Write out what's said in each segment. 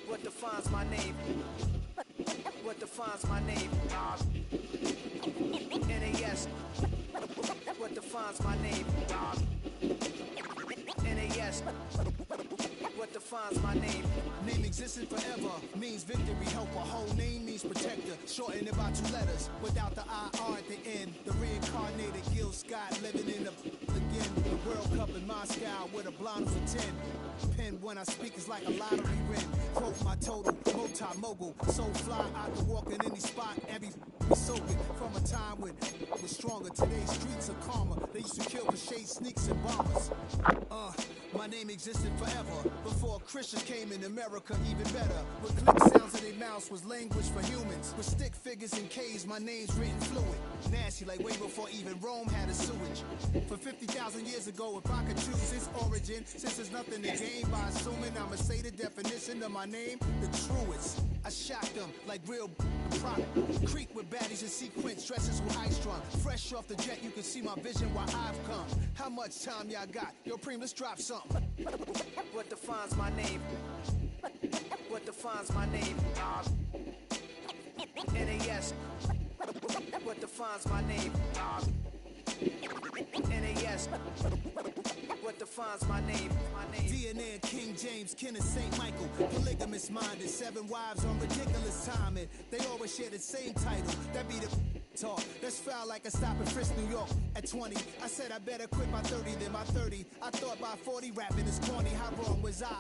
What defines my name? What defines my name? NAS. What defines my name? NAS. What defines my name? Name existing forever means victory, helper. Whole name means protector. Shortened it by 2 letters without the IR at the end. The reincarnated Gil Scott living in the again. The World Cup in Moscow with a blonde for 10. Pen when I speak is like a lottery win. Quote my total, multi-mogul. So fly, I can walk in any spot. Every soaking from a time when it was stronger. Today's streets are calmer. They used to kill for shade sneaks and bombers. My name existed forever before Christians came in America, even better. With click sounds in their mouths was language for humans. With stick figures and K's, my name's written fluid. Nasty like way before even Rome had a sewage. For 50,000 years ago, if I could choose its origin, since there's nothing to gain by assuming I'ma say the definition of my name, the truest. I shocked them like real prop. Creek with baddies in sequence, dresses with ice strung. Fresh off the jet, you can see my vision while I've come. How much time y'all got? Yo, Preem, let's drop something. What defines my name? What defines my name? NAS. What defines my name? NAS. What defines my name? DNA of King James, kin of St. Michael. Polygamous minded, 7 wives on ridiculous timing. They always share the same title. That be the talk. That's foul like a stop in Frisk, New York. At 20, I said I better quit by 30 than by 30. I thought by 40 rapping is corny. How wrong was I?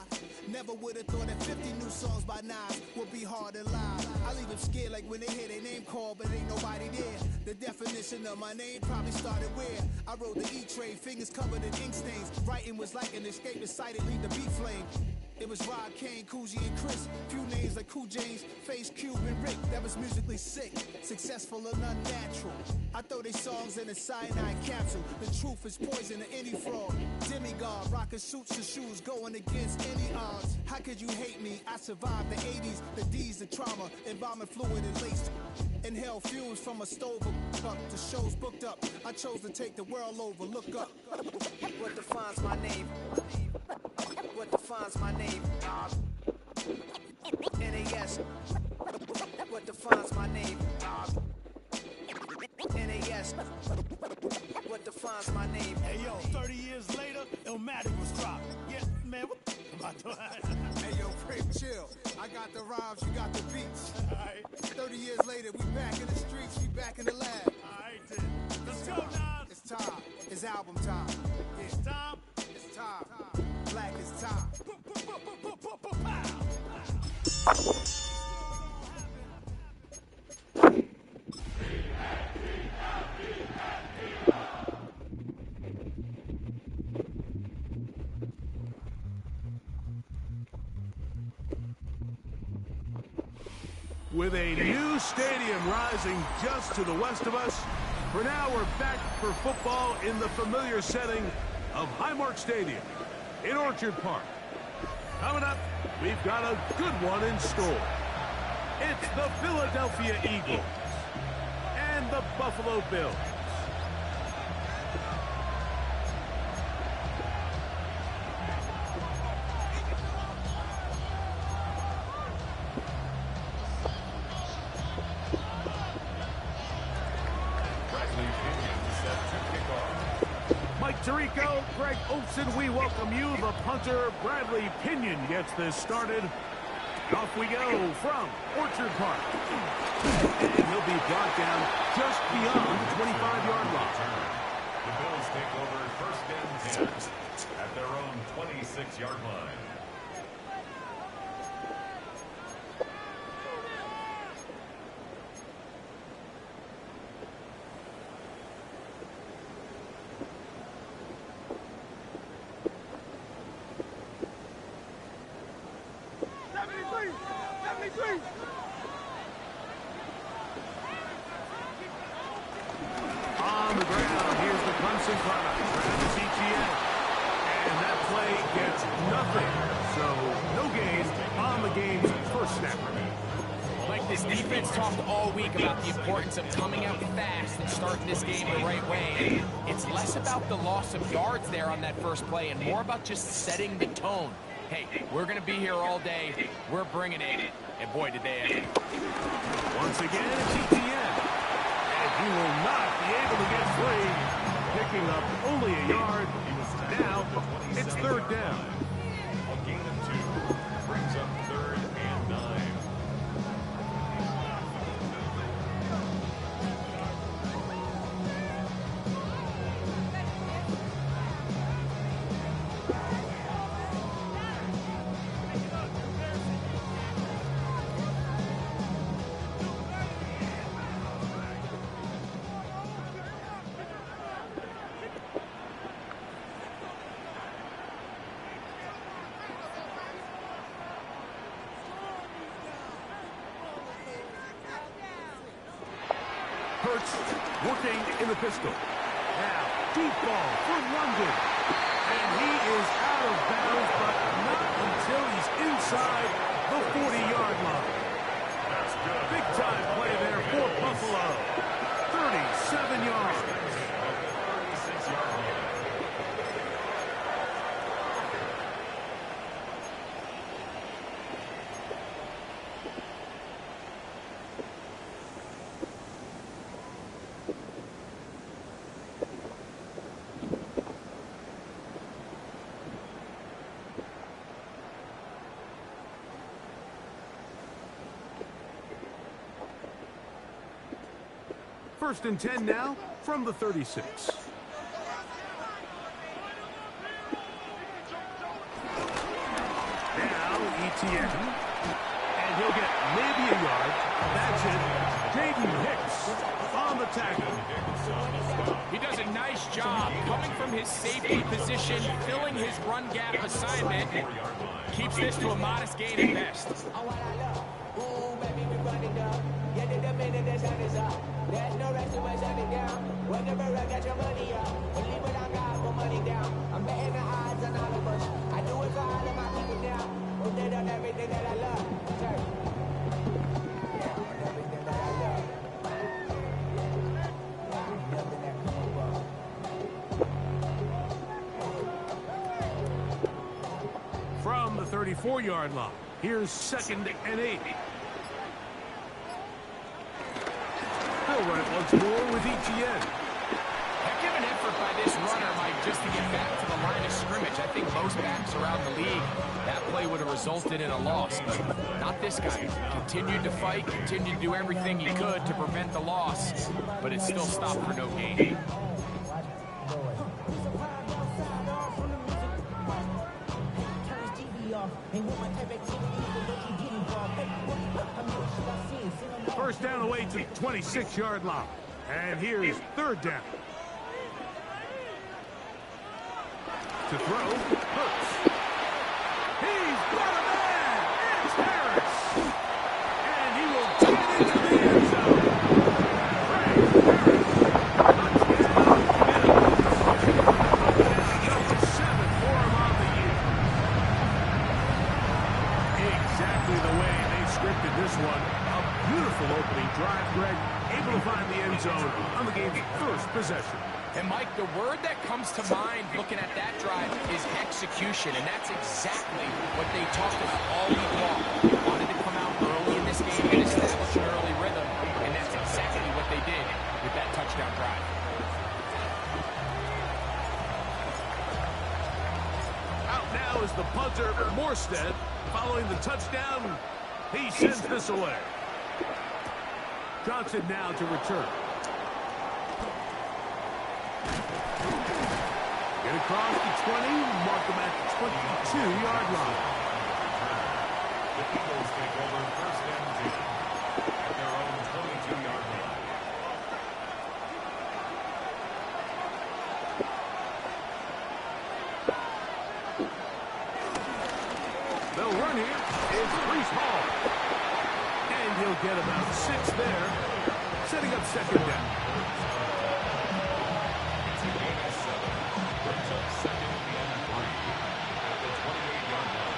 Never would have thought that 50 new songs by Nas would be hard to live. I leave them scared like when they hear their name called, but ain't nobody there. The definition of my name probably started where I wrote the E-Trade, fingers covered in ink stains. Writing was like an escape excited, leave the beat flame. It was Rod, Kane, Coogee, and Chris. Few names like Cool James, Face, Cube, and Rick. That was musically sick, successful and unnatural. I throw they songs in a cyanide capsule. The truth is poison to any fraud. Demigod, rocking suits and shoes, going against any odds. How could you hate me? I survived the 80s, the D's, the trauma, embalming fluid and laced. Inhale fumes from a stove up. The show's booked up. I chose to take the world over. Look up. What defines my name? What defines my name? NAS. What defines my name? NAS. What defines my name? Hey yo, 30 years later, Illmatic was dropped. Yeah, man, what the am I doing? Hey yo, Frank, chill. I got the rhymes, you got the beats. Alright. 30 years later, we back in the streets, we back in the lab. Alright then. Let's go, Nas. It's time. It's album time. Yeah. It's time. It's time. Black is time. With a new stadium rising just to the west of us, for now we're back for football in the familiar setting of Highmark Stadium in Orchard Park. Coming up, we've got a good one in store. It's the Philadelphia Eagles and the Buffalo Bills. Mike Tirico, Greg Olson, we welcome you. The punter, Bradley Pinion, gets this started. Off we go from Orchard Park. And he'll be brought down just beyond the 25-yard line. The Bills take over first and 10 at their own 26-yard line. On the ground, here's the Clemson punter, Travis Etienne. And that play gets nothing. So, no gain on the game's first snap. Like this defense talked all week about the importance of coming out fast and starting this game the right way. And it's less about the loss of yards there on that first play and more about just setting the tone. Hey, we're going to be here all day. We're bringing it. And boy, did they ever. Once again, it's Etienne. And he will not be able to get free. Picking up only a yard. Now, it's third down. A gain of 2 brings up 3rd and 9. Hurts working in the pistol. Now, deep ball for London. And he is out of bounds, but not until he's inside the 40-yard line. Big-time play there for Buffalo. 37 yards. First and 10 now from the 36. Now Etienne. And he'll get maybe a yard. That's it. Jaden Hicks on the tackle. He does a nice job coming from his safety position, filling his run gap assignment, and keeps this to a modest gain at best. There's no rest to my shutting down. Whenever I got your money up, believe what I got for money down. I'm betting the odds on all of us. I do it for all of my people now. Who did on everything that I love. Turn. Yeah, on everything that I love. Nothing that come above. From the 34-yard line, here's 2nd and 8. They'll run it once more with Etienne. Heck of an effort by this runner, Mike, just to get back to the line of scrimmage. I think most backs around the league, that play would have resulted in a loss, but not this guy. Continued to fight, continued to do everything he could to prevent the loss, but it still stopped for no gain. First down away to the 26-yard line. And here's 3rd down. To throw, Hurts. He's got a man! It's Harris! And he will take it into the end zone. Number 7 for him on the year. Exactly the way they scripted this one. Beautiful opening drive, Greg. Able to find the end zone on the game's first possession. And, Mike, the word that comes to mind looking at that drive is execution, and that's exactly what they talked about all week long. They wanted to come out early in this game and establish an early rhythm, and that's exactly what they did with that touchdown drive. Out now is the punter, Morstead. Following the touchdown, he sends this away. Johnson now to return. Get across the 20, mark them at the 22-yard line. The Eagles take over 1st and 10 at their own 22-yard line. They'll run here. It's Breece Hall. he'll get about 6 there, setting up second down. It's a gain of 7. Brings up second and 3 at the 28-yard line.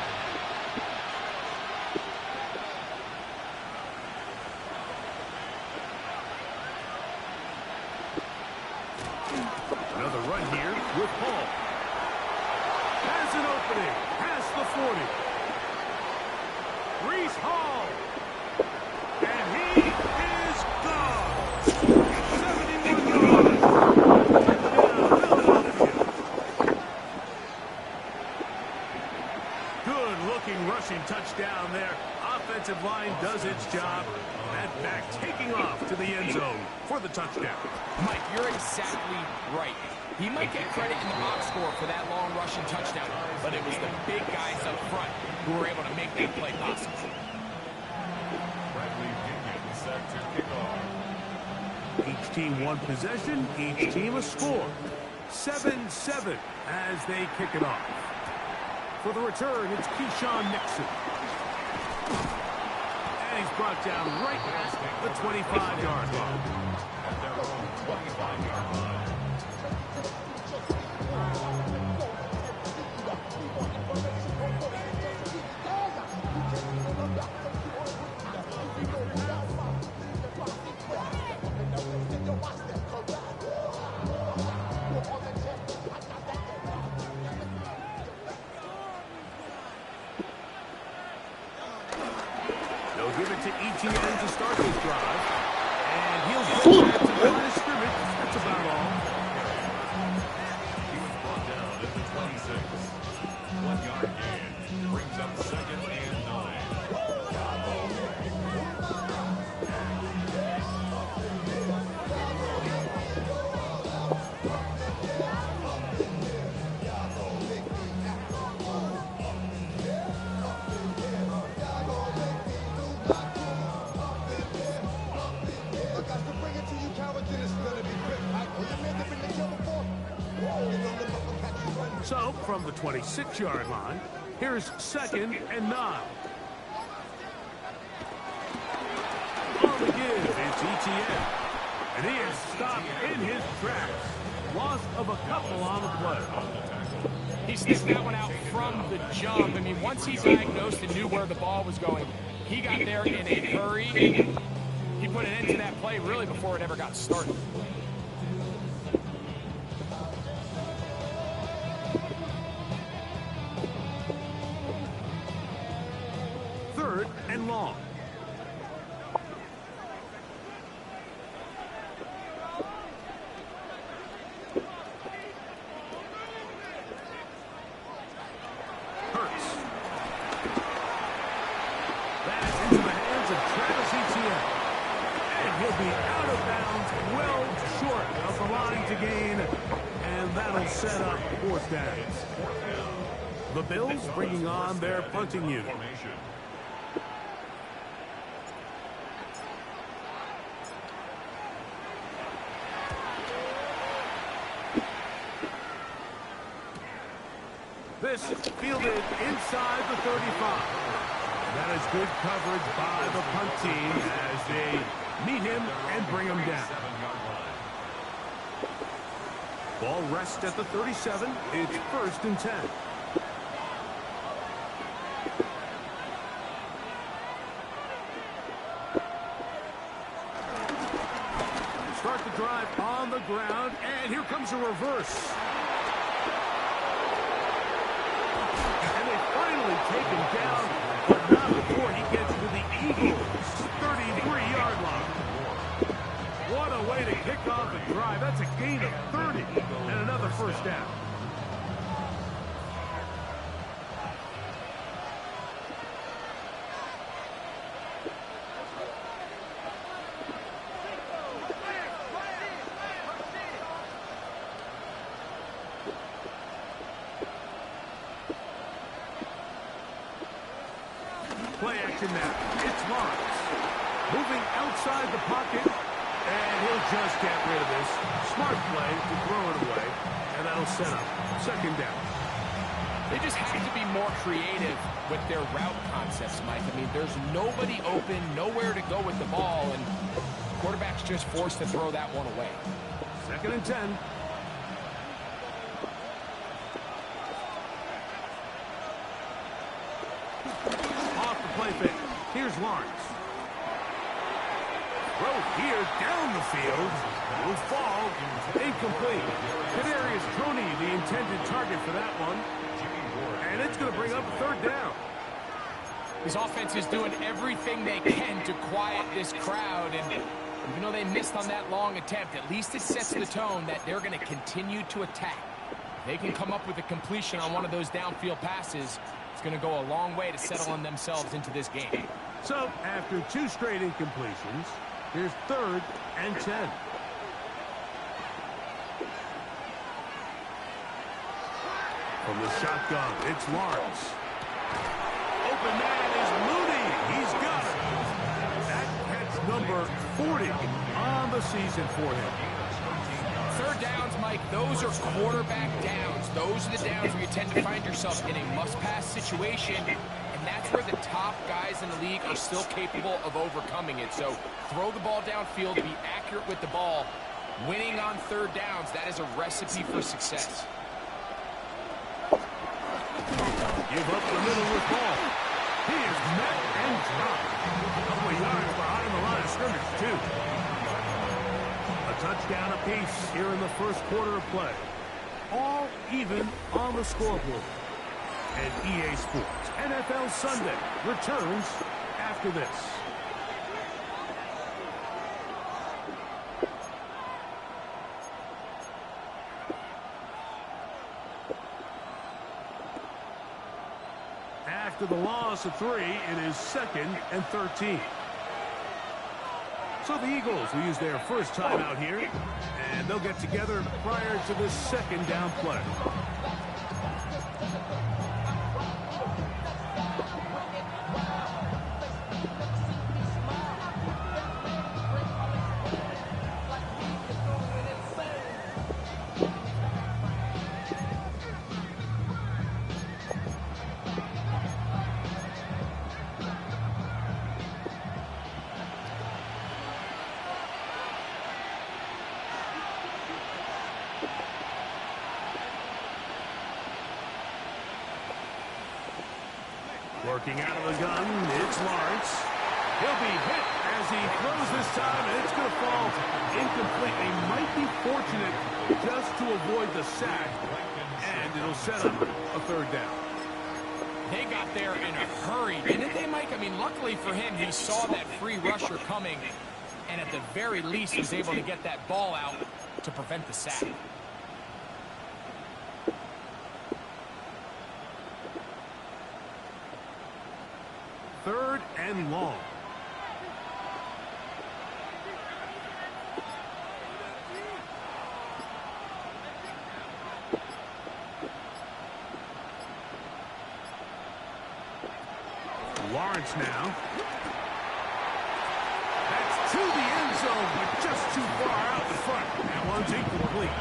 Another run here with Hall. Has an opening past the 40. Breece Hall. And he is gone. 71 yards. Touchdown, Philadelphia. Good-looking rushing touchdown there. Offensive line does its job. That back taking off to the end zone for the touchdown. Mike, you're exactly right. He might get credit in the box score for that long rushing touchdown, but it was the big guys up front who were able to make that play possible. Bradley Pinion set to kick off. Each team one possession, each team a score. 7-7 as they kick it off. For the return, it's Keyshawn Nixon. And he's brought down right at the 25-yard line. At their own 25-yard line. They'll give it to ETN to start this drive. And he'll get back to the line of scrimmage. That's about all. He was brought down at the 26. 1-yard gain. Brings up second and 9. So, from the 26-yard line, here's second and 9. On the give, it's ETN. And he is stopped in his tracks. Loss of a couple on the play. He sniffed that one out from the jump. I mean, once he diagnosed and knew where the ball was going, he got there in a hurry. He put an end to that play really before it ever got started. Third and long. Hurts. That is into the hands of Travis Etienne. And he'll be out of bounds, well short of the line to gain. And that'll set up fourth down. The Bills bringing on their punting unit. Formation. This fielded inside the 35. That is good coverage by the punt team as they meet him and bring him down. 7-yard line. Ball rests at the 37. It's first and 10. Start the drive on the ground, and here comes a reverse. And they finally take him down, but not before he gets to the Eagles' 33-yard line. What a way to kick off the drive. That's a gain of 30 and another first down. Play action now. It's Lawrence. Moving outside the pocket. And he'll just get rid of this. Smart play to throw it away. And that'll set up second down. They just have to be more creative with their route concepts, Mike. I mean, there's nobody open, nowhere to go with the ball, and quarterback's just forced to throw that one away. 2nd and 10. Off the play fake. Here's Lawrence. Throw here down the field. Will fall. Incomplete. Kadarius Toney, the intended target for that one. And it's going to bring up a 3rd down. His offense is doing everything they can to quiet this crowd, and even though they missed on that long attempt, at least it sets the tone that they're going to continue to attack. If they can come up with a completion on one of those downfield passes, it's going to go a long way to settling themselves into this game. So, after 2 straight incompletions, here's 3rd and 10. From the shotgun, it's Lawrence. Open man is Mooney. He's got it. That catch number 40 on the season for him. 3rd downs, Mike, those are quarterback downs. Those are the downs where you tend to find yourself in a must-pass situation, and that's where the top guys in the league are still capable of overcoming it. So throw the ball downfield, be accurate with the ball. Winning on 3rd downs, that is a recipe for success. Give up the middle with ball. He is met and dropped. A couple of yards behind the line of scrimmage, too. A touchdown apiece here in the 1st quarter of play. All even on the scoreboard. And EA Sports NFL Sunday returns after this. After the loss of 3, it is 2nd and 13. So the Eagles will use their first time out here, and they'll get together prior to this 2nd down play. Working out of the gun, it's Lawrence. He'll be hit as he throws this time, and it's going to fall incomplete. They might be fortunate just to avoid the sack, and it'll set up a 3rd down. They got there in a hurry, didn't they, Mike? I mean, luckily for him, he saw that free rusher coming, and at the very least was able to get that ball out to prevent the sack. Third and long. Lawrence now. That's to the end zone, but just too far out in front. That one's incomplete.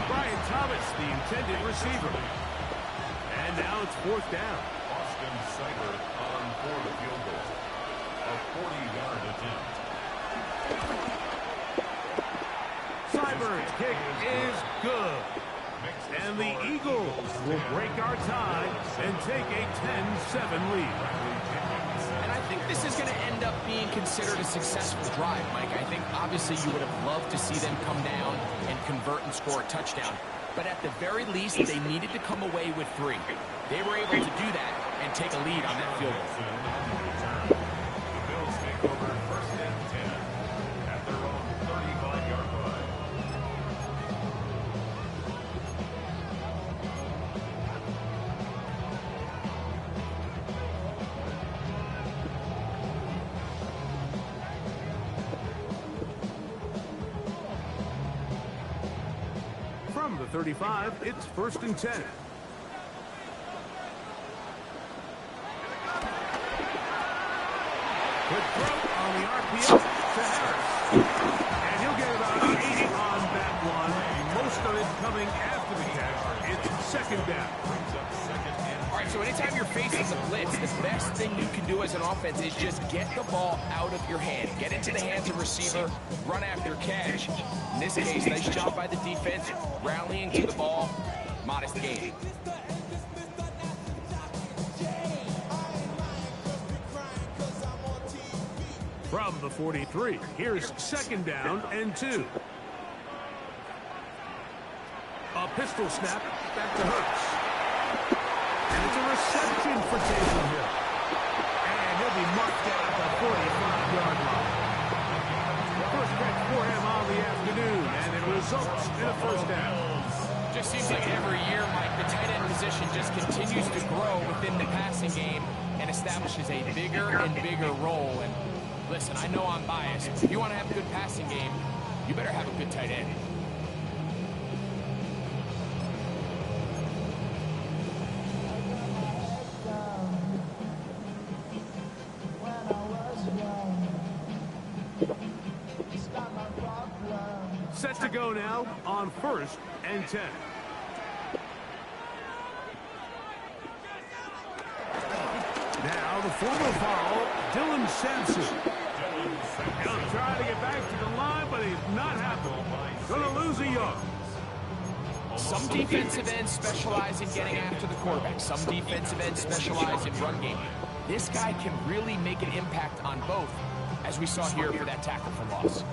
Brian Thomas, the intended receiver. And now it's 4th down. Austin Seibert on for the field goal. A 40-yard attempt. Seibert's kick is good. And the Eagles will break our tie and take a 10-7 lead. And I think this is going to end up being considered a successful drive, Mike. I think obviously you would have loved to see them come down and convert and score a touchdown. But at the very least, they needed to come away with 3. They were able to do that and take a lead on that field goal. The Bills take over 1st and 10 at their own 35-yard line. From the 35, it's 1st and 10. Good throw on the RPO to Harris. And he'll get about 80 on that one. Most of it coming after the catch. It's 2nd down. Brings up 2nd and right, so anytime you're facing the blitz, the best thing you can do as an offense is just get the ball out of your hand. Get into the hands of receiver, run after catch. In this case, nice job by the defense, rallying to the ball. Modest gain. From the 43, here's 2nd down and 2. A pistol snap back to Hurts. And it's a reception for Taysom Hill. And he'll be marked down at the 45-yard line. First catch for him on the afternoon, and it results in a first down. Just seems like every year, Mike, the tight end position just continues to grow within the passing game and establishes a bigger and bigger role. And listen, I know I'm biased. If you want to have a good passing game, you better have a good tight end. Set to go now on 1st and 10. Now the former foul, Dylan Sampson. He'll try to get back to the line, but he's not happy. Going to lose a yard. Some defensive ends specialize in getting after the quarterback. Some defensive ends specialize in run game. This guy can really make an impact on both, as we saw here for that tackle for loss.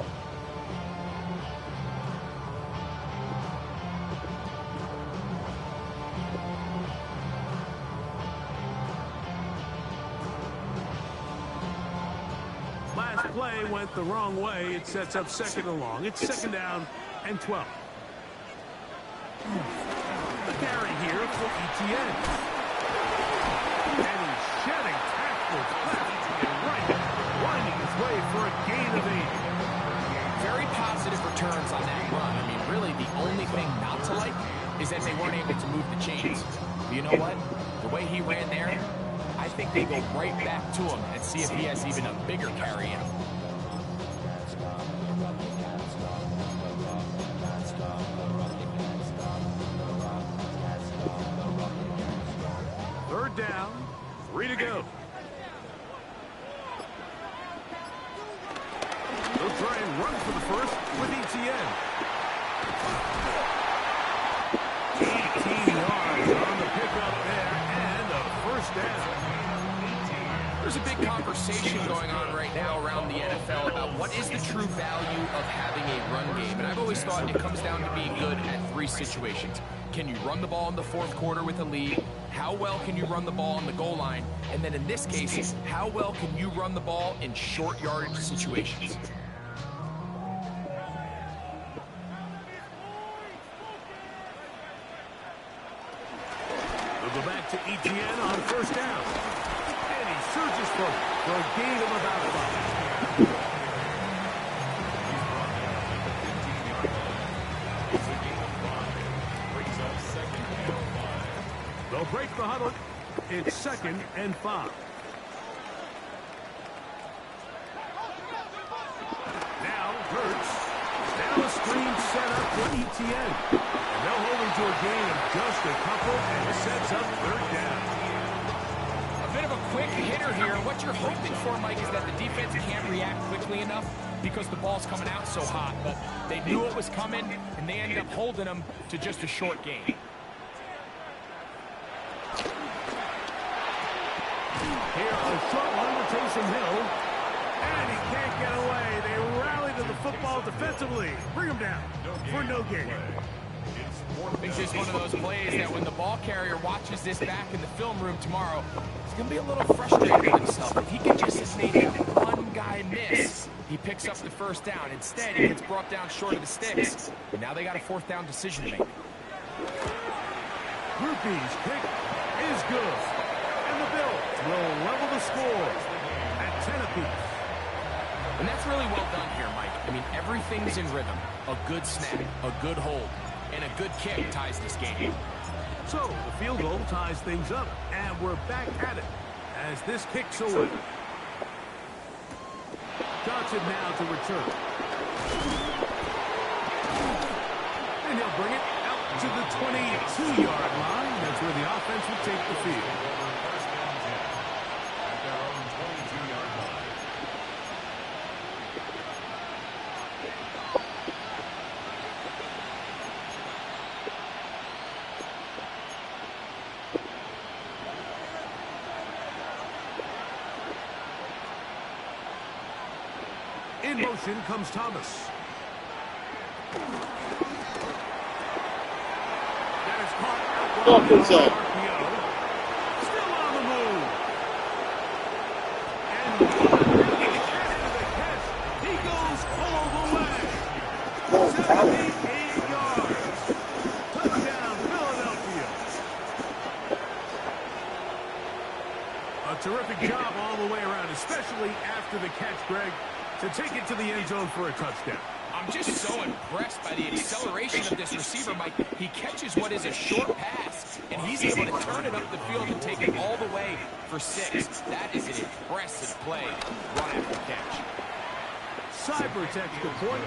Last play went the wrong way. It sets up 2nd and long. It's 2nd down and 12. The carry here for ETN. And he's shedding tackles left and right, winding his way for a gain of 8. Very positive returns on that run. I mean, really, the only thing not to like is that they weren't able to move the chains. But you know what? The way he ran there, I think they go right back to him and see if he has even a bigger carry in him. Third down, 3 to go. They'll try and run for the first with ETN. 18 yards on the pickup there, and a first down. There's a big conversation going on right now around the NFL about what is the true value of having a run game. And I've always thought it comes down to being good at 3 situations. Can you run the ball in the 4th quarter with a lead? How well can you run the ball on the goal line? And then in this case, how well can you run the ball in short yardage situations? They'll go back to ETN on 1st down. And he surges for a gain of about 5. They'll break the huddle. It's 2nd and 5. Now Hurts. Now a screen set up for ETN. And they'll hold him to a gain of just a couple, and it sets up 3rd down. A bit of a quick hitter here. What you're hoping for, Mike, is that the defense can't react quickly enough because the ball's coming out so hot. But they knew it was coming, and they ended up holding them to just a short gain. Here, a short one to Taysom Hill. And he can't get away. They rally to the football defensively. Bring him down for no gain. This is one of those plays that when the ball carrier watches this back in the film room tomorrow, he's going to be a little frustrated with himself. If he could just have made that one guy miss, he picks up the first down. Instead, he gets brought down short of the sticks. And now they got a 4th down decision to make. Rupee's kick is good. And the Bills will level the score at 10 apiece. And that's really well done here, Mike. I mean, everything's in rhythm. A good snap, a good hold, and a good kick ties this game. So the field goal ties things up, and we're back at it as this kicks away. Johnson now to return. And he'll bring it out to the 22-yard line. That's where the offense will take the field. First and 10 at their own 22-yard line. In motion comes Thomas. That is caught out wide. RPO. Still on the move. And into the catch. He goes all the way. 78 yards. Touchdown, Philadelphia. A terrific job all the way around, especially after the catch, Greg, to take it to the end zone for a touchdown. I'm just so impressed by the acceleration of this receiver, Mike. He catches what is a short pass, and he's able to turn it up the field and take it all the way for 6. That is an impressive play run after catch. Cyber's extra point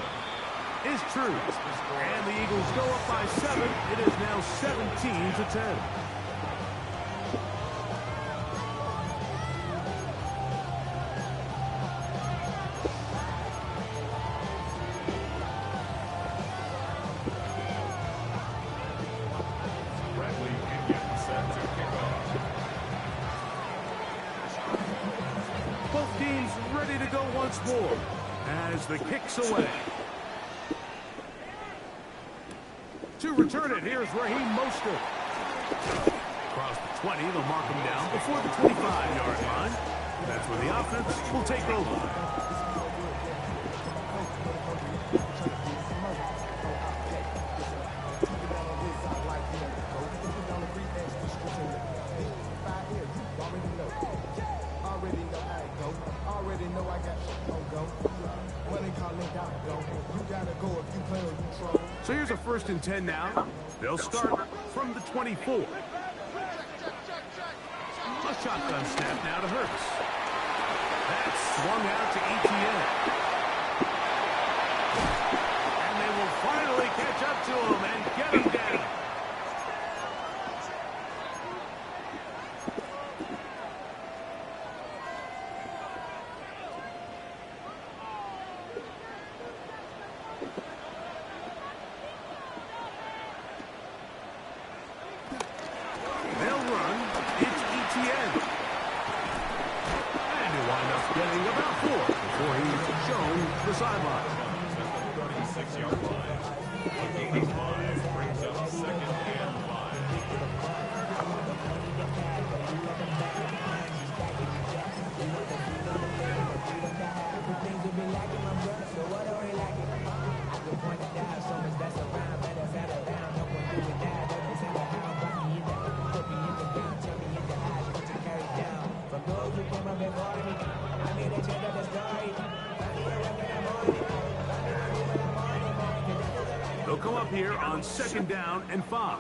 is true. And the Eagles go up by 7. It is now 17-10. More as the kick's away. To return it, here's Raheem Mostert. Across the 20, they'll mark him down before the 25-yard line. That's where the offense will take over. So here's a 1st and 10 now. They'll start from the 24. A shotgun snap now to Hurts. That's swung out to Etienne. And they will finally catch up to him and get him down. They'll come up here on 2nd down and 5.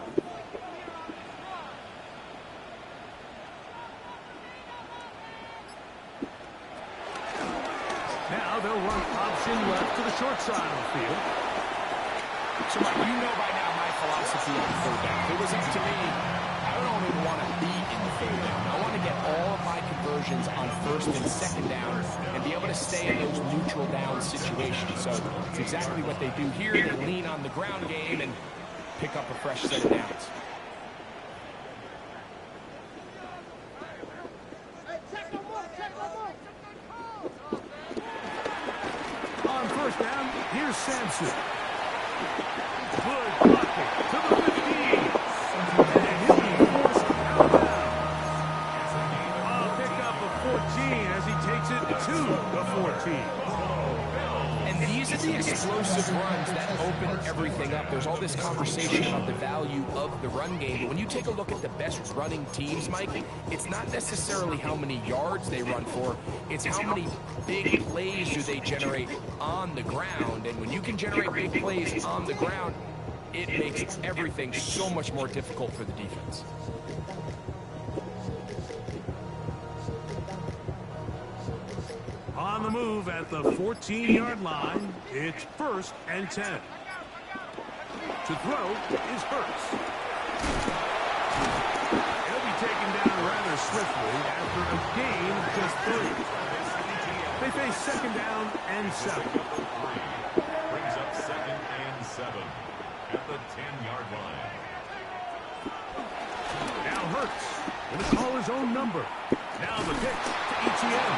Now they'll run option left to the short side of the field. So, Mike, you know by now my philosophy on 3rd down. If it was up to me, I don't even want to be in the 3rd down. I want to get all of my conversions on 1st and 2nd down and be able to stay in those neutral down situations. So it's exactly what they do here. They lean on the ground game and pick up a fresh set of downs. On 1st down, here's Sampson. Good blocking to the 15. And he'll be forced out of bounds. A pickup of 14 as he takes it to the 14. And these are the explosive runs that open everything up. There's all this conversation about the value of the run game. But when you take a look at the best running teams, Mike, it's not necessarily how many yards they run for. It's how many big plays do they generate on the ground. And when you can generate big plays on the ground, it makes everything so much more difficult for the defense. On the move at the 14-yard line, it's 1st and 10. To throw is Hurts. He'll be taken down rather swiftly after a gain of just 3. They face second down and 7. Brings up second and 7 at the 10-yard line. Now Hurts going to call his own number. Now the pitch to ETN.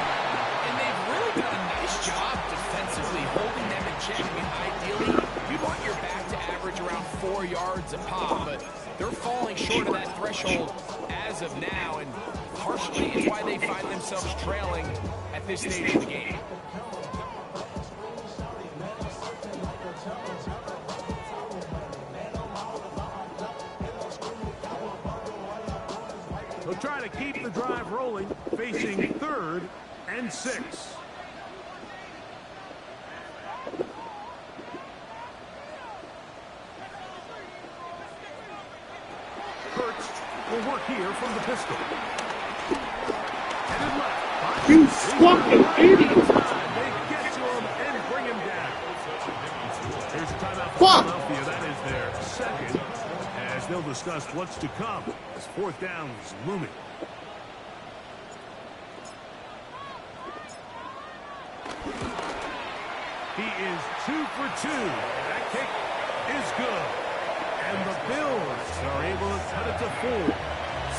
And they've really done a nice job defensively holding them in check. I mean, ideally, you want your back to average around 4 yards a pop, but they're falling short of that threshold as of now, and partially it's why they find themselves trailing at this stage of the game. They'll try to keep the drive rolling, facing 3rd and 6. Hurts will work here from the pistol. Headed left. You fucking idiot! They get to him and bring him down. Here's a timeout for Philadelphia. That is their second, as they'll discuss what's to come as 4th down is looming. He is 2 for 2. That kick is good. And the Bills are able to cut it to 4.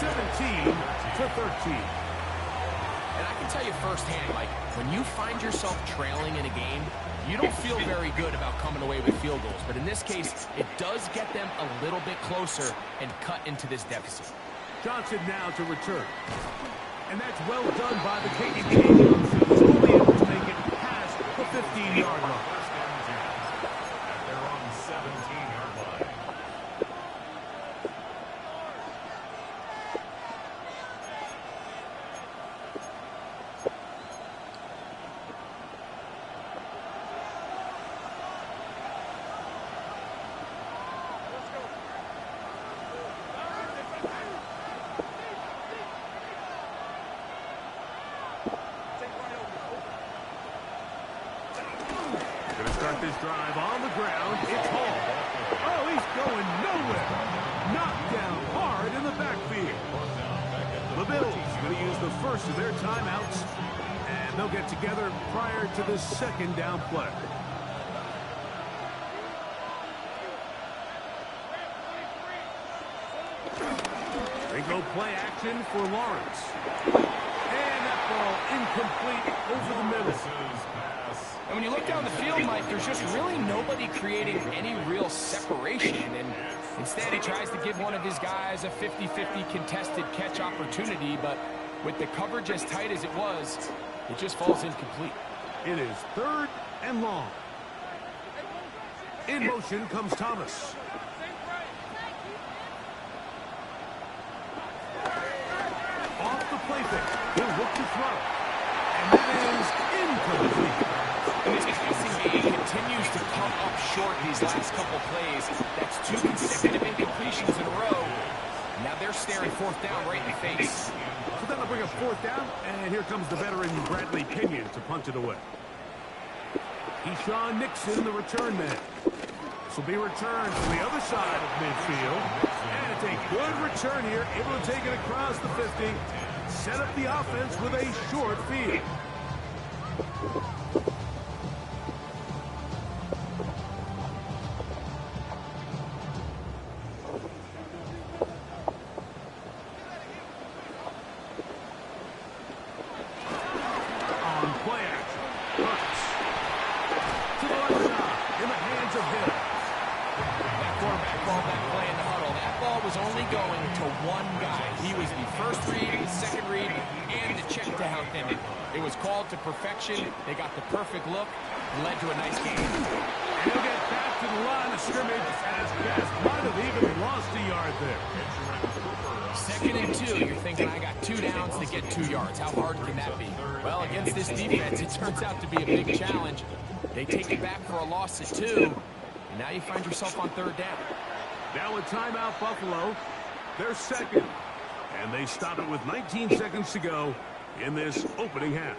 17 to 13. And I can tell you firsthand, like, when you find yourself trailing in a game, you don't feel very good about coming away with field goals. But in this case, it does get them a little bit closer and cut into this deficit. Johnson now to return. And that's well done by the KC. Only able to make it past the 15-yard line. First and 10 at their own 17-yard line. Going to start this drive on the ground. It's Hall. Oh, he's going nowhere. Knocked down hard in the backfield. The Bills going to use the first of their timeouts, and they'll get together prior to the second down play. They go play action for Lawrence. And that ball incomplete over the middle. And when you look down the field, Mike, there's just really nobody creating any real separation. And instead, he tries to give one of his guys a 50-50 contested catch opportunity. But with the coverage as tight as it was, it just falls incomplete. It is 3rd and long. In motion comes Thomas. Off the play fake. He'll look to throw. And that is incomplete. And his passing game continues to come up short these last couple plays. That's 2 consecutive incompletions in a row. Now they're staring 4th down right in the face. So that'll bring up 4th down, and here comes the veteran Bradley Pinion to punt it away. Keyshawn Nixon, the return man. This will be returned from the other side of midfield. And it's a good return here, able to take it across the 50. Set up the offense with a short field. To perfection. They got the perfect look. Led to a nice game. And he'll get back to the line of scrimmage as Gas might have even lost a yard there. 2nd and 2. You're thinking, I got 2 downs to get 2 yards. How hard can that be? Well, against this defense, it turns out to be a big challenge. They take it back for a loss of 2. And now you find yourself on 3rd down. Now a timeout, Buffalo. They're second. And they stop it with 19 seconds to go in this opening half.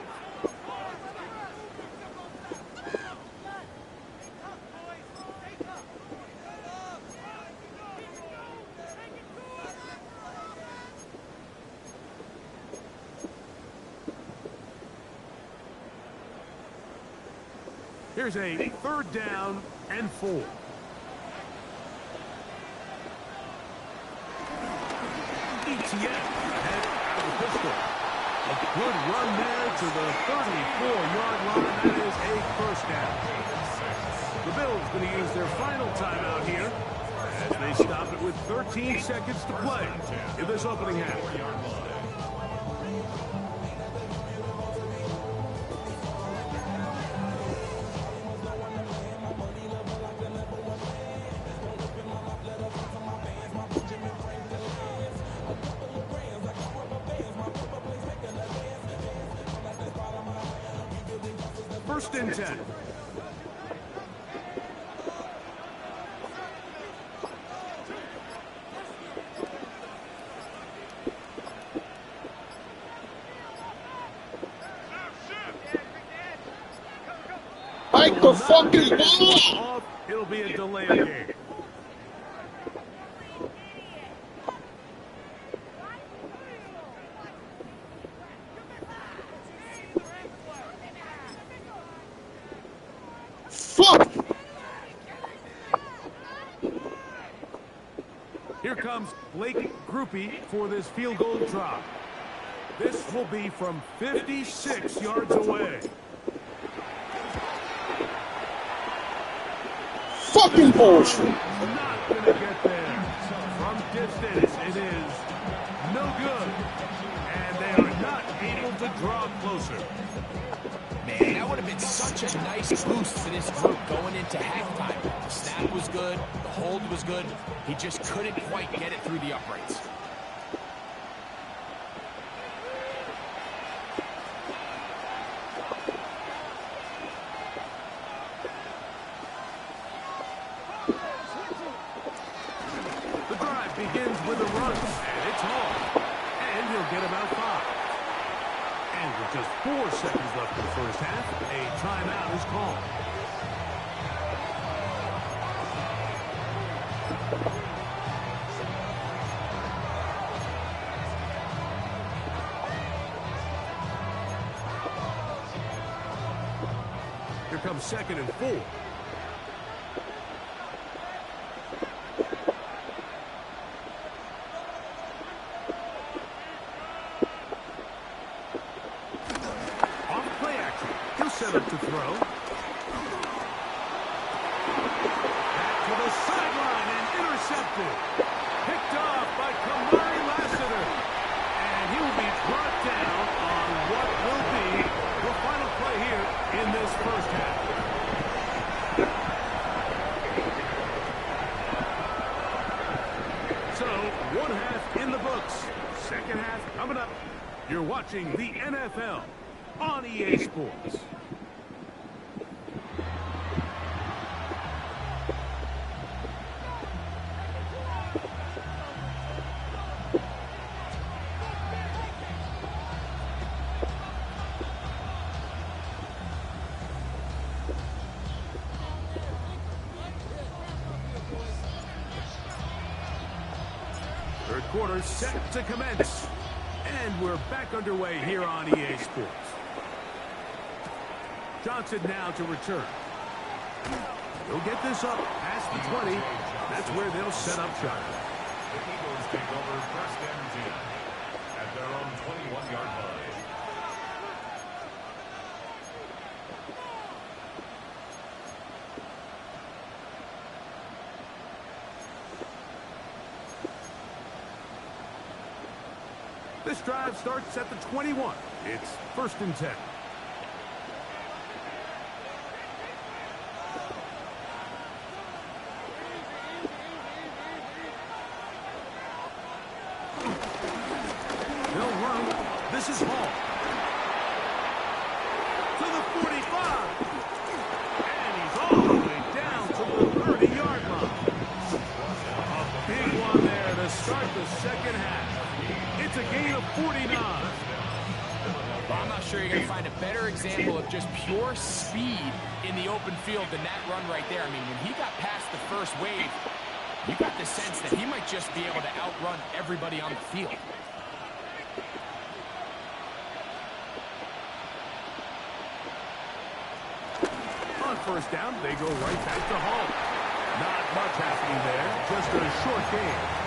Here's a 3rd down and 4. ETN head out of the pistol. A good run there to the 34-yard line. That is a 1st down. The Bills going to use their final timeout here as they stop it with 13 seconds to play in this opening half. First and 10. Hike the fucking ball! It'll be a delay of game. Fuck! Here comes Blake Grupe for this field goal drop. This will be from 56 yards away. Fucking bullshit! Not going to get there. From distance, it is no good. And they are not able to draw closer. Man, that would have been such a nice boost for this group going into halftime. The snap was good, the hold was good. He just couldn't quite get it through the uprights. The drive begins with a run, and it's home. And he'll get about 5. And with just 4 seconds left in the first half, a timeout is called. Here comes 2nd and 4. Set up to throw. Back to the sideline and intercepted. Picked off by Kamari Lassiter. And he will be brought down on what will be the final play here in this first half. So, 1 half in the books. 2nd half coming up. You're watching the NFL on EA Sports. Third quarter set to commence. And we're back underway here on EA Sports. Johnson now to return. He'll get this up past the 20. That's where they'll set up shop. The Eagles take over 1st and 10 at their own 21-yard line. This drive starts at the 21. It's 1st and 10. They'll run. This is Hall. To the 45. And he's all the way down to the 30-yard line. A big one there to start the 2nd half. It's a gain of 49. Well, I'm not sure you're going to find a better example of just pure speed in the open field than that run right there. I mean, when he got past the first wave, you got the sense that he might just be able to outrun everybody on the field. On first down. They go right back to Hall. Not much happening there. Just a short game.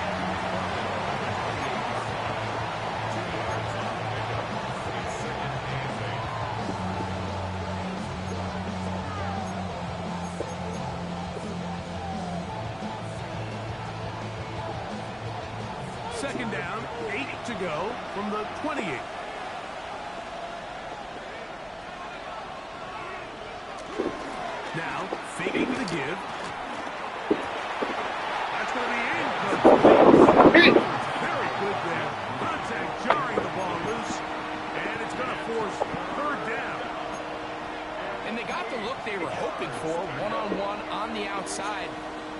Second down, 8 to go from the 28. Now, faking the give. That's going to be incomplete. Very good there. Contact jarring the ball loose. And it's going to force third down. And they got the look they were hoping for, one-on-one on the outside.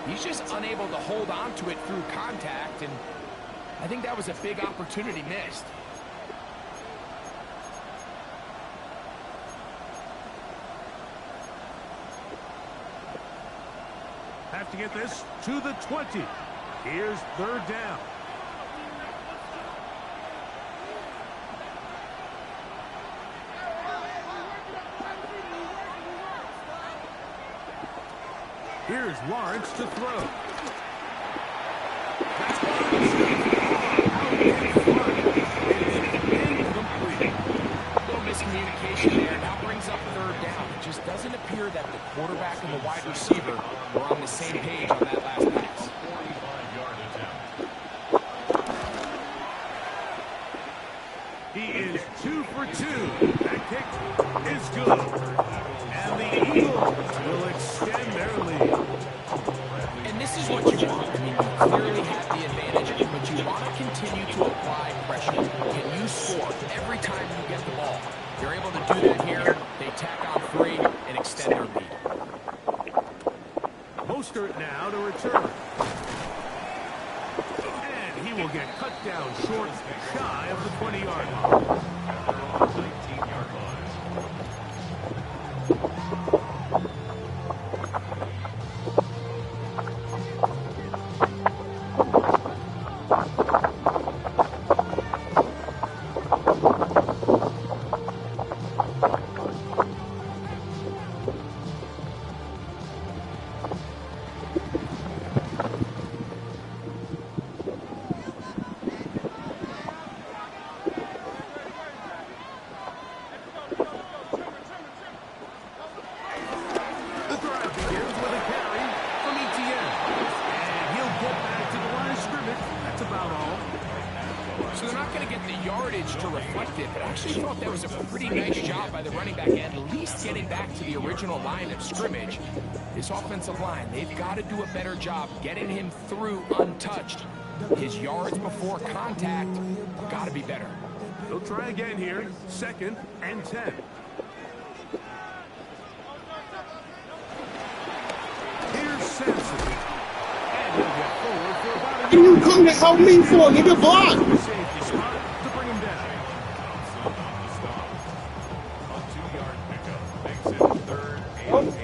He's just unable to hold on to it through contact, and I think that was a big opportunity missed. Have to get this to the 20. Here's third down. Here's Lawrence to throw. Little miscommunication there. Now brings up third down. It just doesn't appear that the quarterback and the wide receiver were on the same page on that last pass. 45-yard attempt. He is 2 for 2. That kick is good. And the Eagles will extend their lead. And this is what you want. I mean, you clearly have the advantage, but you want to continue to apply pressure. Can you score every time you get the ball? You're able to do that here. They tack on 3 and extend their lead. Mostert now to return. And he will get cut down short, shy of the 20-yard line. 19-yard line. To reflect it, but I actually thought that was a pretty nice job by the running back end, at least getting back to the original line of scrimmage. This offensive line, they've got to do a better job getting him through untouched. His yards before contact got to be better. They'll try again here, 2nd and 10. Here's Sampson. And he'll get forward for about a What are you coming to help me for, nigga? Block! safety spot to bring him down. Thompson on the stop. A 2-yard pickup makes it 3rd and 8.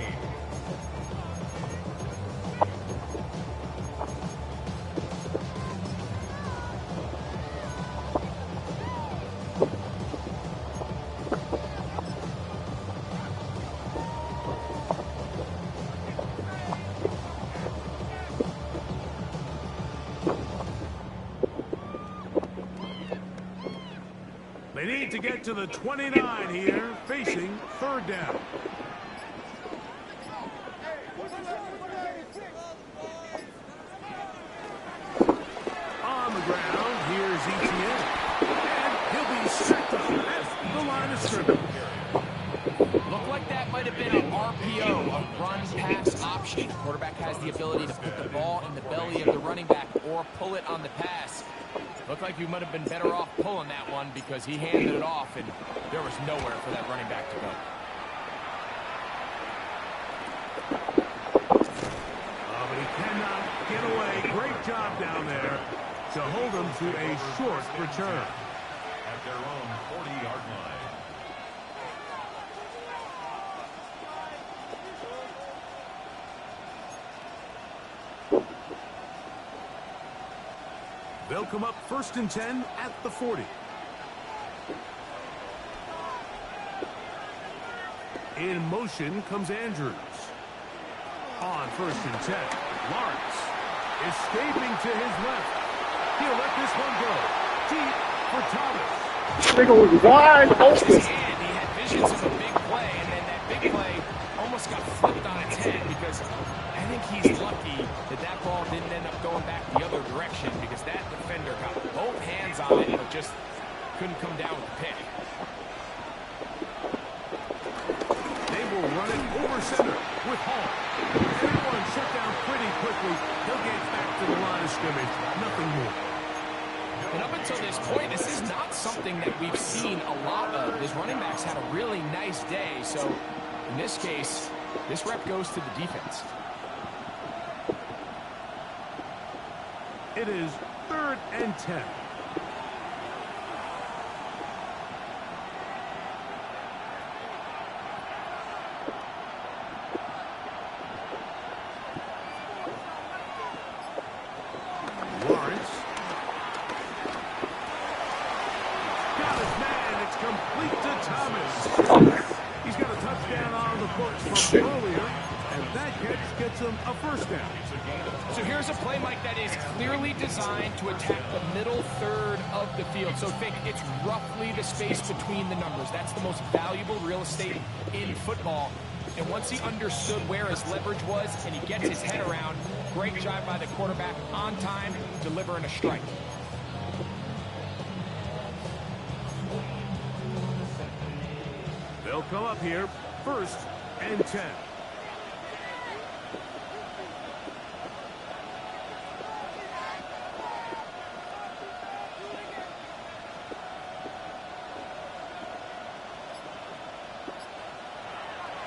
They need to get to the 29 here, facing third down. On the ground, here's Etienne. And he'll be sacked up at the line of scrimmage. Looked like that might have been an RPO, a run-pass option. The quarterback has the ability to put the ball in the belly of the running back or pull it on the pass. Looked like you might have been better off pulling that one because he handed it off and there was nowhere for that running back to go. Oh, but he cannot get away. Great job down there to hold him to a short return. At their own 40-yard line. They'll come up 1st and 10 at the 40. In motion comes Andrews. On 1st and 10, Lawrence escaping to his left. He'll let this one go. Deep for Thomas. Nigga was wide open. He had visions of a big play, and then that big play almost got flipped on its head because I think he's lucky that that ball didn't end up going back the other direction because that defender got both hands on it but just couldn't come down with the pick. They will run it over center with Hall. Everyone shut down pretty quickly. He'll get back to the line of scrimmage. Nothing more. And up until this point, this is not something that we've seen a lot of. His running backs had a really nice day. So in this case, this rep goes to the defense. It is 3rd and 10. Lawrence. Got his man. It's complete to Thomas. He's got a touchdown on the books from earlier, and that catch gets him a 1st down. So here's a play, Mike, that is clearly designed to attack the middle third of the field. So think it's roughly the space between the numbers. That's the most valuable real estate in football. And once he understood where his leverage was and he gets his head around, great job by the quarterback on time, delivering a strike. They'll come up here, 1st and 10.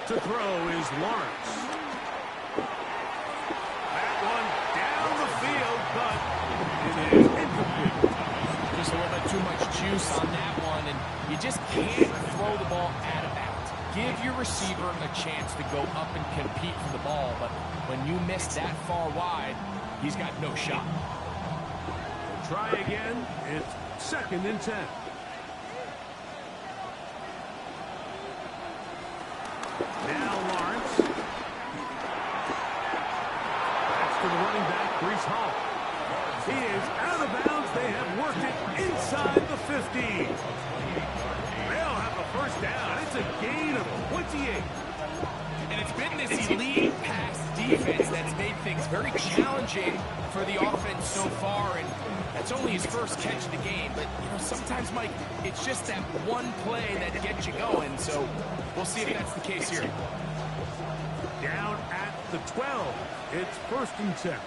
To throw is Lawrence. That one down the field, but it is incomplete. Just a little bit too much juice on that one, and you just can't throw the ball out of bounds. Give your receiver a chance to go up and compete for the ball, but when you miss that far wide, he's got no shot. We'll try again. It's 2nd and 10. Now Lawrence. That's to the running back, Breece Hall. He is out of bounds. They have worked it inside the 50. They'll have a 1st down. It's a gain of 28. And it's been this elite pass defense that's made things very challenging for the offense so far, and that's only his 1st catch of the game. But, you know, sometimes, Mike, it's just that one play that gets you going, so we'll see if that's the case here. Down at the 12. It's 1st and 10.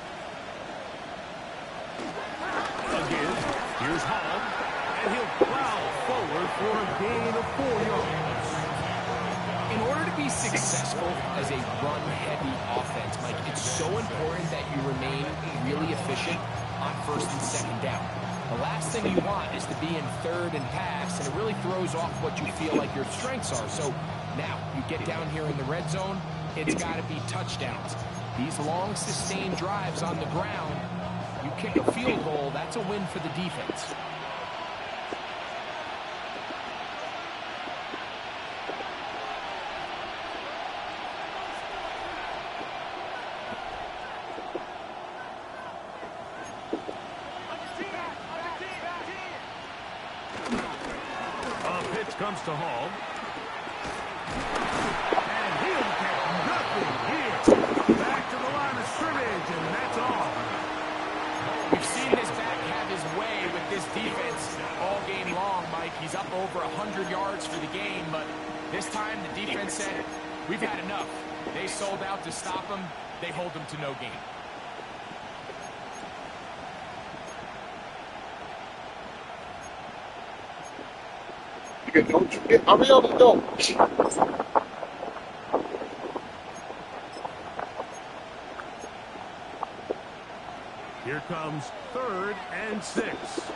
Again, here's Hall, and he'll plow forward for a gain of 4 yards. In order to be successful as a run-heavy offense, Mike, it's so important that you remain really efficient on 1st and 2nd down. The last thing you want is to be in 3rd and pass, and it really throws off what you feel like your strengths are. So now you get down here in the red zone, it's got to be touchdowns. These long, sustained drives on the ground, you kick a field goal, that's a win for the defense. Comes to Hall. And he'll get nothing here. Back to the line of scrimmage, and that's all. We've seen this back have his way with this defense all game long, Mike. He's up over 100 yards for the game, but this time the defense said, we've had enough. They sold out to stop him. They hold him to no gain. Don't you get, hurry up and go. Here comes 3rd and 6.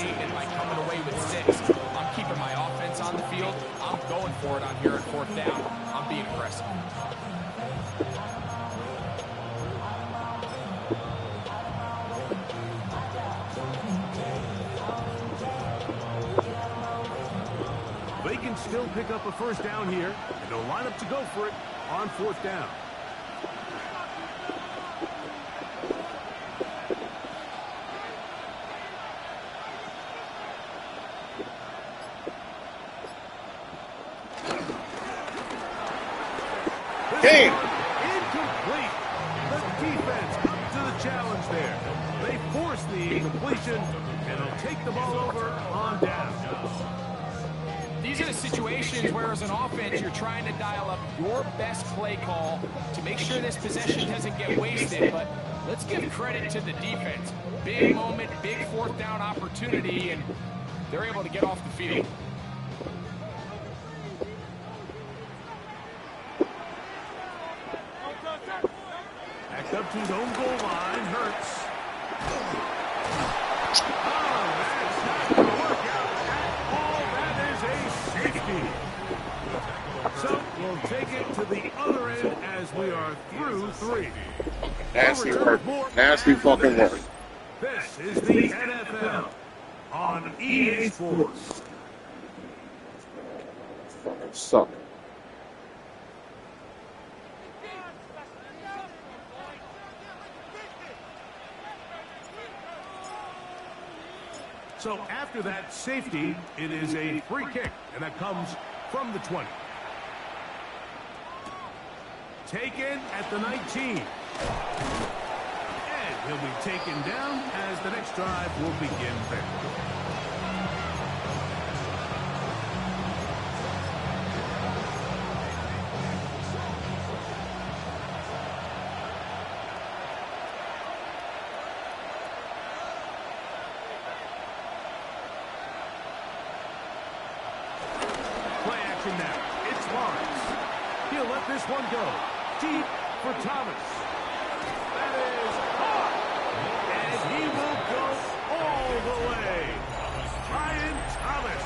statement by coming away with 6. I'm keeping my offense on the field. I'm going for it on here at 4th down. I'm being aggressive. They can still pick up a first down here, and they'll line up to go for it on 4th down. Game. Incomplete. The defense up to the challenge there. They force the incompletion, and they'll take the ball over on down. These are the situations where, as an offense, you're trying to dial up your best play call to make sure this possession doesn't get wasted. But let's give credit to the defense. Big moment, big 4th down opportunity, and they're able to get off the field. Back up to his own goal line, Hurts. So we'll take it to the other end as we are through 3. Nasty work. Nasty fucking work. This is the NFL on EA Sports. Fucking suck. So after that safety, it is a free kick, and that comes from the 20. Taken at the 19. And he'll be taken down as the next drive will begin there. Now, it's Lawrence. He'll let this one go. Deep for Thomas. That is caught. And he will go all the way. Ryan Thomas.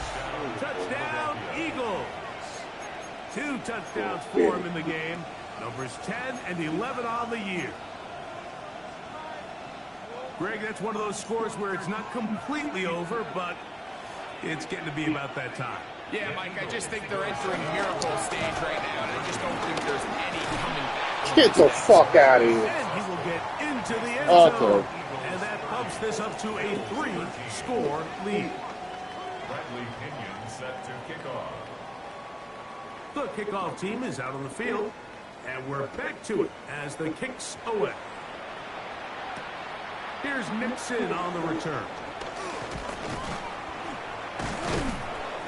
Touchdown, Eagles. 2 touchdowns for him in the game. Numbers 10 and 11 on the year. Greg, that's one of those scores where it's not completely over, but it's getting to be about that time. Yeah, Mike, I just think they're entering miracle stage right now, and I just don't think there's any coming back. Get the fuck out of here. And he will get into the end zone. And that bumps this up to a 3-score lead. Bradley Pinion set to kick off. The kickoff team is out on the field, and we're back to it as the kick's away. Here's Nixon on the return.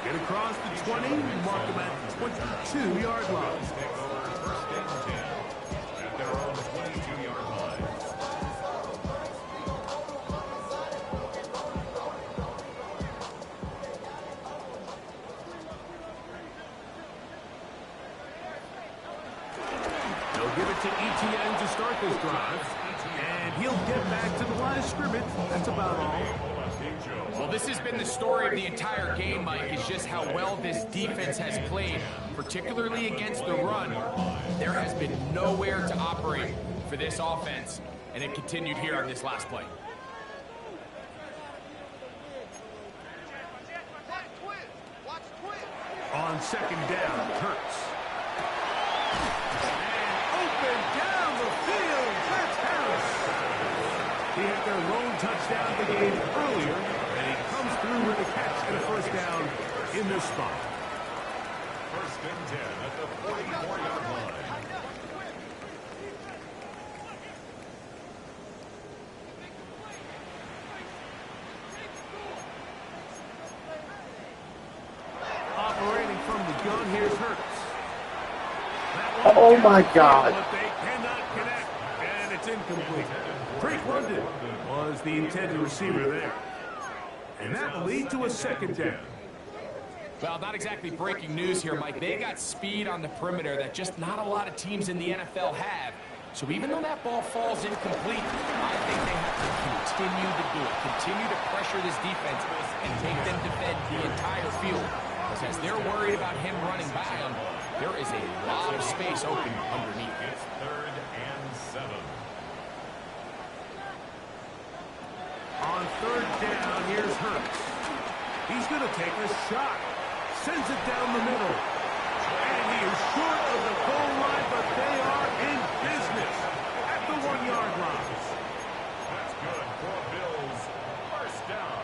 Get across the 20, mark them at 22-yard line. Take over 1st and 10 at their own 22-yard line. They'll give it to Etienne to start this drive, and he'll get back to the line of scrimmage. That's about all. Well, this has been the story of the entire game, Mike, is just how well this defense has played, particularly against the run. There has been nowhere to operate for this offense, and it continued here on this last play. On 2nd down, Hurts. And open down the field, that's Harris. He had their lone touchdown of the game earlier, and he comes through with a catch and a 1st down in this spot. 1st and 10 at the 44-yard line. Operating from the gun, here's Hurts. Oh my God. But they cannot connect, and it's incomplete. Drake London was the intended receiver there. And that will lead to a 2nd down. Well, not exactly breaking news here, Mike. They got speed on the perimeter that just not a lot of teams in the NFL have. So even though that ball falls incomplete, I think they have to continue to do it, continue to pressure this defense and make them defend the entire field. Because as they're worried about him running by them, there is a lot of space open underneath. It's 3rd and 7. On 3rd down, here's Hurts. He's going to take a shot. Sends it down the middle. And he is short of the goal line, but they are in business at the 1-yard line. That's good for Bills. First down.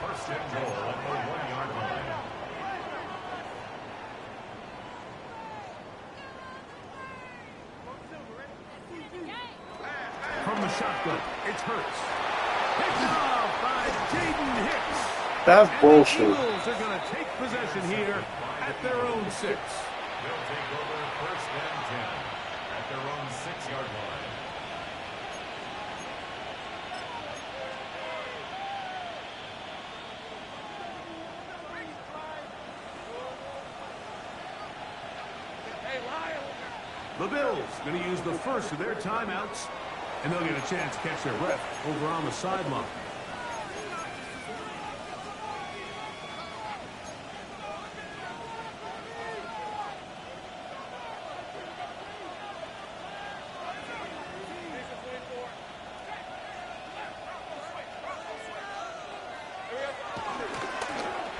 First and goal at the 1-yard line. From the shotgun, it's Hurts. Picked off by Jaden Hicks. That's And bullshit. the Eagles are going to take possession here at their own 6. They'll take over first and 10 at their own 6-yard line. The Bills going to use the first of their timeouts, and they'll get a chance to catch their breath over on the sideline.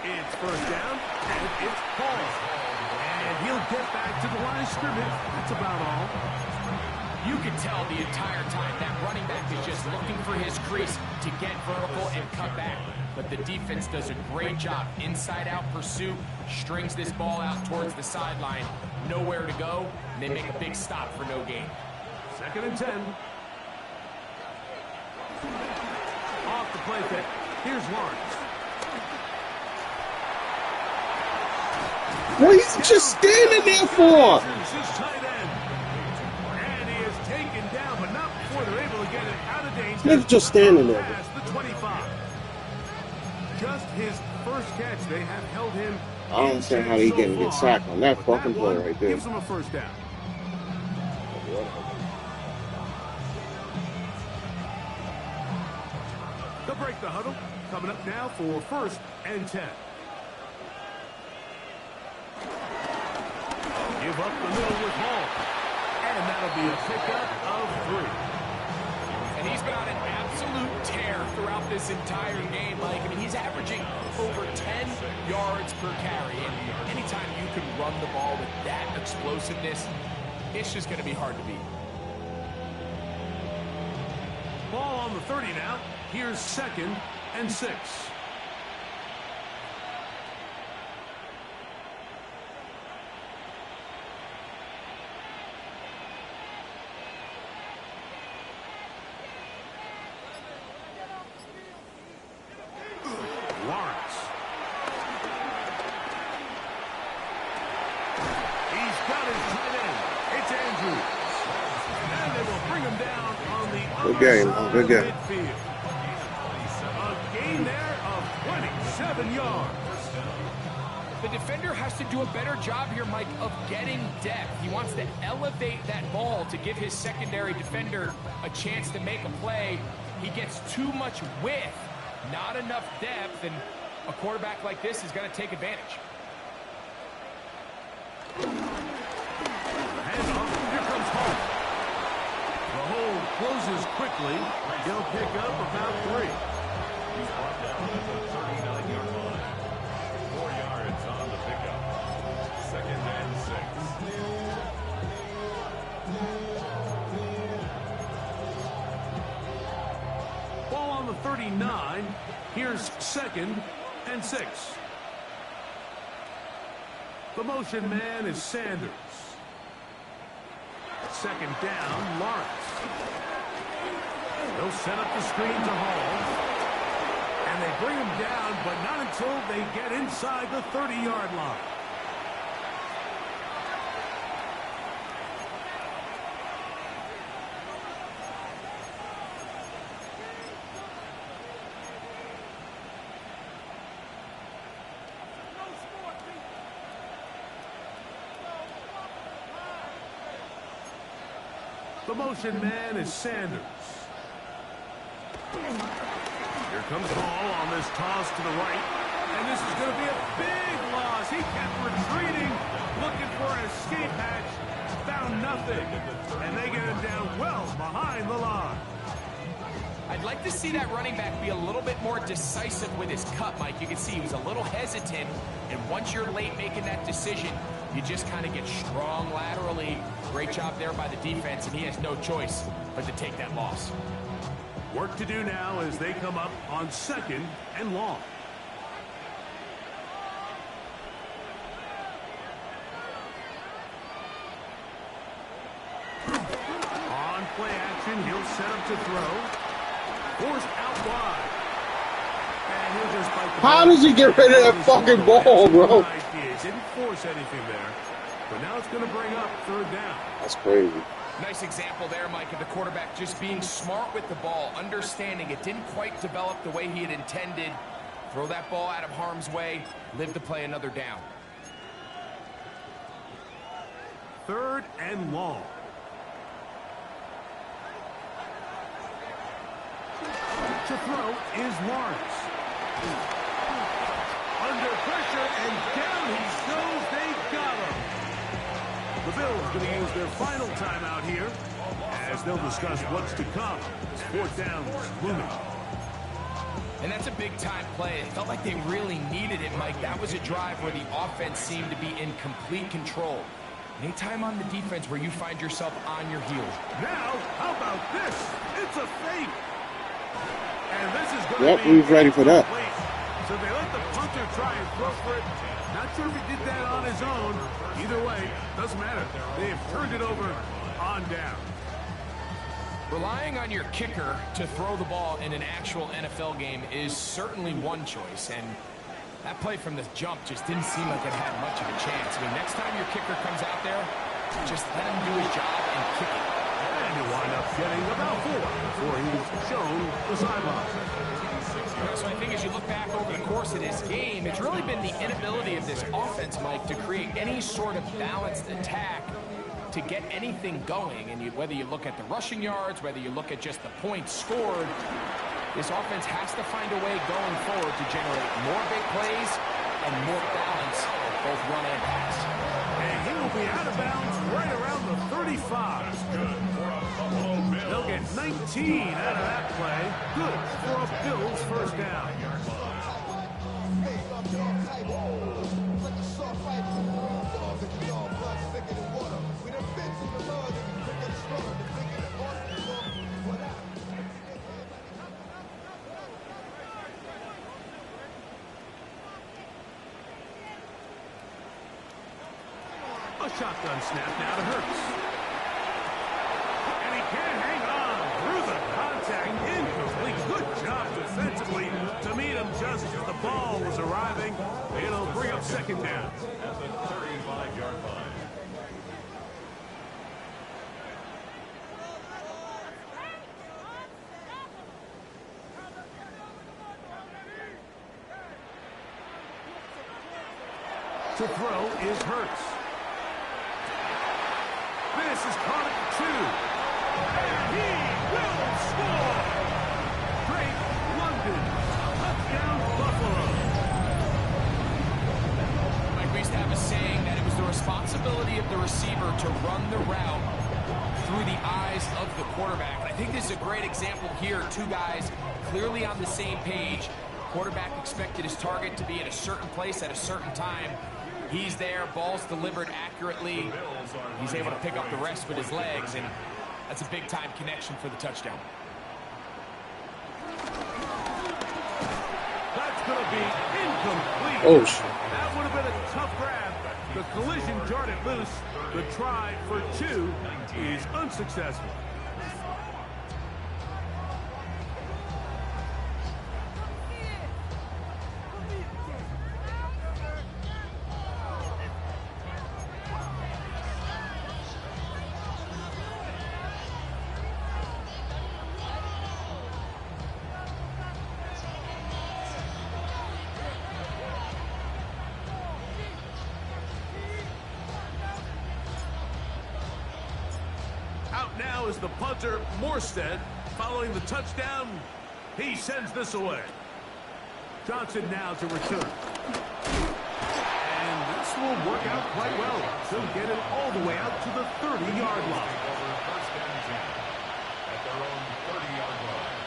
It's first down, and it's Paul. And he'll get back to the line of scrimmage. That's about all. You can tell the entire time that running back is just looking for his crease to get vertical and cut back. But the defense does a great job. Inside-out pursuit, strings this ball out towards the sideline. Nowhere to go, and they make a big stop for no gain. 2nd and 10. Off the play pick. Here's Lawrence. What are you just standing there for? Here's his tight end. And he is taken down, but not before they're able to get it out of danger. Nigga just standing there. Past the 25. Just his first catch. They have held him. I don't understand how he didn't get sacked on that fucking play right there. Gives him a first down. They'll break the huddle. Coming up now for 1st and 10. Give up the middle with Hall. And that'll be a pickup of 3. And he's been on an absolute tear throughout this entire game, Mike. I mean, he's averaging over 10 yards per carry. And anytime you can run the ball with that explosiveness, it's just going to be hard to beat. Ball on the 30 now. Here's 2nd and 6. Lawrence. He's got his tight end. It's Andrews. And they will bring him down on the Good game. Good game. midfield. A gain there of 27 yards. The defender has to do a better job here, Mike, of getting depth. He wants to elevate that ball to give his secondary defender a chance to make a play. He gets too much width, not enough depth, and a quarterback like this is going to take advantage. Handoff. Here comes Hall. The hole closes quickly. They'll pick up about 3. He's brought down at the 39-yard line. 4 yards on the pickup. 2nd and 6. Ball on the 39. Here's 2nd and 6. The motion man is Sanders. 2nd down, Lawrence. They'll set up the screen to Hall. And they bring him down, but not until they get inside the 30-yard line. The motion man is Sanders. Here comes Hall on this toss to the right. And this is going to be a big loss. He kept retreating, looking for an escape hatch. Found nothing. And they get him down well behind the line. I'd like to see that running back be a little bit more decisive with his cut, Mike. You can see he was a little hesitant, and once you're late making that decision, you just kind of get strong laterally. Great job there by the defense, and he has no choice but to take that loss. Work to do now as they come up on 2nd and long. On play action, he'll set up to throw. Forced out wide. And he'll just bite the How does he get rid of that fucking ball, bro? Didn't force anything there, but now it's going to bring up 3rd down. That's crazy. Nice example there, Mike, of the quarterback just being smart with the ball, understanding it didn't quite develop the way he had intended. Throw that ball out of harm's way, live to play another down. 3rd and long. To throw is Lawrence. Under pressure, and down he goes. They got him. The Bills going to use their final timeout here as they'll discuss what's to come. 4th down looming. And that's a big-time play. It felt like they really needed it, Mike. That was a drive where the offense seemed to be in complete control. Anytime on the defense where you find yourself on your heels. Now, how about this? It's a fake. And this is going Yep, to be we was ready for that. So they let the punter try and throw for it. Not sure if he did that on his own. Either way, doesn't matter. They have turned it over on down. Relying on your kicker to throw the ball in an actual NFL game is certainly one choice, and that play from the jump just didn't seem like it had much of a chance. I mean, next time your kicker comes out there, just let him do his job and kick it. And he'll wind up getting about 4 before he's shown the sideline. So I think as you look back over the course of this game, it's really been the inability of this offense, Mike, to create any sort of balanced attack to get anything going. And whether you look at the rushing yards, whether you look at just the points scored, this offense has to find a way going forward to generate more big plays and more balance, both run and pass. And he will be out of bounds right around the 35. They'll get 19 out of that play. Good for a Bills 1st down. A shotgun snap now to Hurts. And he can't hang on through the contact. Incomplete. Good job defensively to meet him just as the ball was arriving. It'll bring up 2nd down. At the 35-yard line. To throw is Hurts. This is caught at 2. And he will score. Drake London. Touchdown Buffalo. Mike, we used to have a saying that it was the responsibility of the receiver to run the route through the eyes of the quarterback. And I think this is a great example here. 2 guys clearly on the same page. Quarterback expected his target to be at a certain place at a certain time. He's there, ball's delivered accurately. He's able to pick up the rest with his legs, and that's a big-time connection for the touchdown. That's going to be incomplete. Oh, shit. That would have been a tough grab. The collision jarred it loose. The try for 2 is unsuccessful. Now was the punter, Morstead. Following the touchdown, he sends this away. Johnson now to return. And this will work out quite well. He'll get it all the way out to the 30-yard line. First and 10 at their own 30-yard line.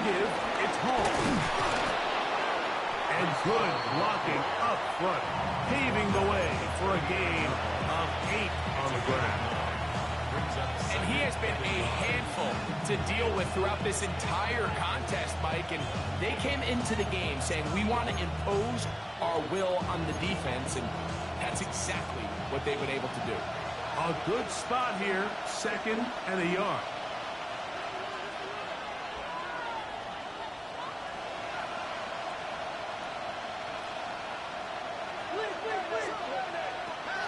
It's Hall. And good blocking up front, paving the way for a gain of 8 on the ground. And he has been a handful to deal with throughout this entire contest, Mike. And they came into the game saying, we want to impose our will on the defense. And that's exactly what they've been able to do. A good spot here, 2nd and a yard.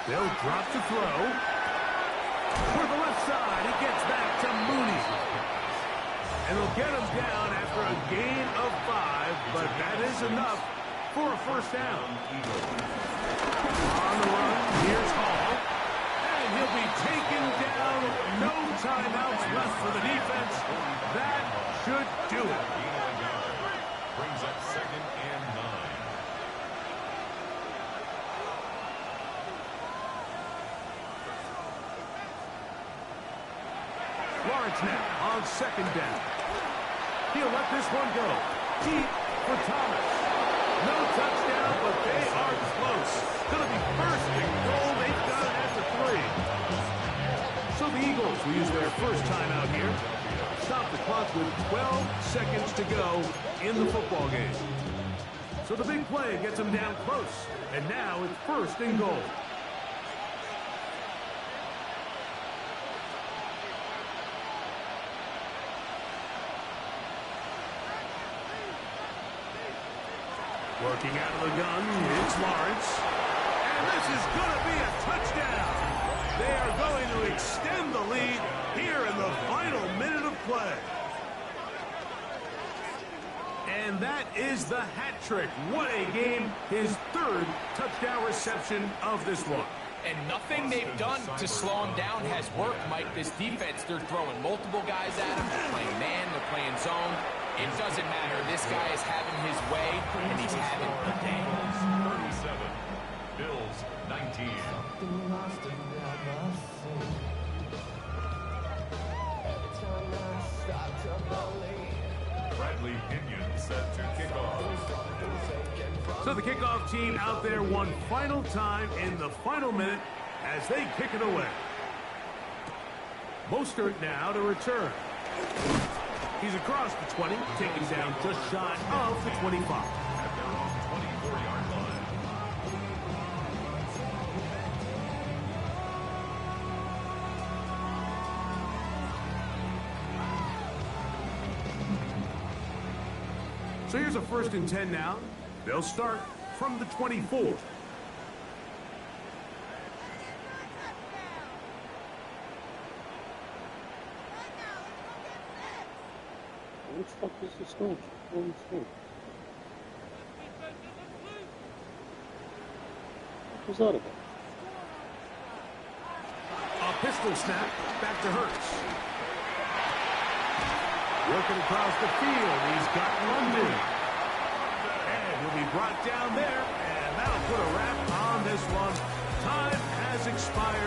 They'll drop to throw. For the left side, he gets back to Mooney. And they'll get him down after a gain of 5, but that is enough for a first down. On the run, here's Hall. And he'll be taken down. No timeouts left for the defense. That should do it. Brings up 2nd and 9. Lawrence now on 2nd down. He'll let this one go. Deep for Thomas. No touchdown, but they are close. Going to be 1st and goal. They've got it at the 3. So the Eagles will use their first timeout here. Stop the clock with 12 seconds to go in the football game. So the big play gets them down close. And now it's 1st and goal. Working out of the gun, it's Lawrence. And this is going to be a touchdown. They are going to extend the lead here in the final minute of play. And that is the hat trick. What a game. His 3rd touchdown reception of this one. And nothing they've done to slow him down has worked, Mike. This defense, they're throwing multiple guys at him. They're playing man, they're playing zone. It doesn't matter. This guy is having his way, and he's having a day. 37. Bills 19. Bradley Pinion set to kick off. So the kickoff team out there one final time in the final minute as they kick it away. Mostert now to return. He's across the 20, taken down just shy of the 25. At their own 24-yard line. So here's a 1st and 10 now. They'll start from the 24. What the fuck is this going? Holy shit. What was that about? A pistol snap back to Hurts. Working across the field, he's got London. And he'll be brought down there, and that'll put a wrap on this one. Time has expired.